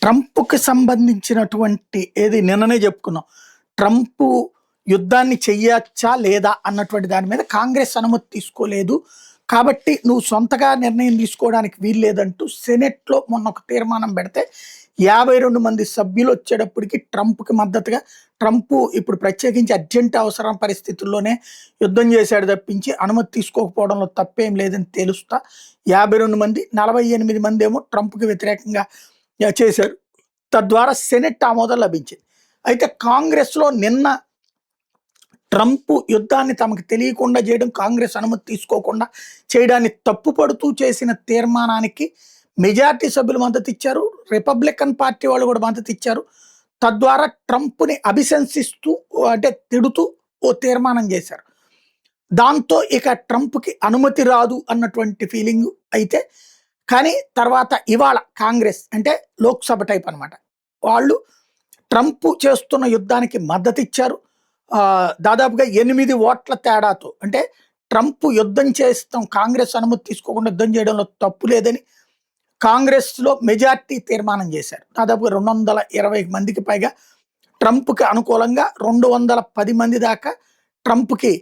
ట్రంప్‌కి సంబంధించినటువంటి ఏది నిన్ననే చెప్పుకున్నాం. ట్రంపు యుద్ధాన్ని చెయ్యచ్చా? లేదా? అన్నటువంటి దాని మీద కాంగ్రెస్ అనుమతి తీసుకోలేదు. కాబట్టి నువ్వు సొంతగా నిర్ణయం తీసుకోవడానికి వీల్లేదంటూ సెనెట్‌లో మొన్న ఒక తీర్మానం పెడితే 52 మంది సభ్యులొచ్చేటప్పటికి ట్రంప్‌కి మద్దతుగా ట్రంపు ఇప్పుడు ప్రత్యేకించి అర్జెంట్ అవసరం పరిస్థితుల్లోనే యుద్ధం చేశాడు తప్పించి అనుమతి తీసుకోకపోవడంలో తప్పేం లేదని తెలుస్తా 52 మంది 48 మందేమో ట్రంప్‌కి వ్యతిరేకంగా చేశారు. తద్వారా సెనెట్ ఆమోదం లభించింది. అయితే కాంగ్రెస్‌లో నిన్న ట్రంప్ యుద్ధాన్ని తమకు తెలియకుండా చేయడం, కాంగ్రెస్ అనుమతి తీసుకోకుండా చేయడాన్ని తప్పుపడుతూ చేసిన తీర్మానానికి మెజారిటీ సభ్యులు మద్దతిచ్చారు. రిపబ్లికన్ పార్టీ వాళ్ళు కూడా మద్దతిచ్చారు. తద్వారా ట్రంప్‌ని అభిశంసిస్తూ అంటే తిడుతూ ఓ తీర్మానం చేశారు. దాంతో ఇక ట్రంప్‌కి అనుమతి రాదు అన్నటువంటి ఫీలింగు అయితే కానీ తర్వాత ఇవాళ కాంగ్రెస్ అంటే లోక్‌సభ టైప్ అన్నమాట. వాళ్ళు ట్రంప్ చేస్తున్న యుద్ధానికి మద్దతిచ్చారు. దాదాపుగా 8 ఓట్ల తేడాతో అంటే ట్రంప్ యుద్ధం చేస్తాం కాంగ్రెస్ అనుమతి తీసుకోకుండా యుద్ధం చేయడంలో తప్పు లేదని కాంగ్రెస్‌లో మెజారిటీ తీర్మానం చేశారు. దాదాపుగా 220 మందికి పైగా ట్రంప్‌కి అనుకూలంగా 210 మంది దాకా ట్రంప్‌కి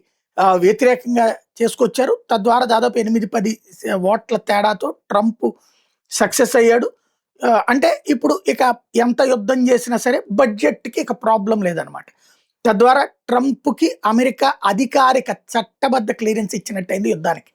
వ్యతిరేకంగా చేసుకొచ్చారు. తద్వారా దాదాపు 8, 10 ఓట్ల తేడాతో ట్రంప్ సక్సెస్ అయ్యాడు. అంటే ఇప్పుడు ఇక ఎంత యుద్ధం చేసినా సరే బడ్జెట్‌కి ఇక ప్రాబ్లమ్ లేదనమాట. తద్వారా ట్రంప్‌కి అమెరికా అధికారిక చట్టబద్ధ క్లియరెన్స్ ఇచ్చినట్టయింది యుద్ధానికి.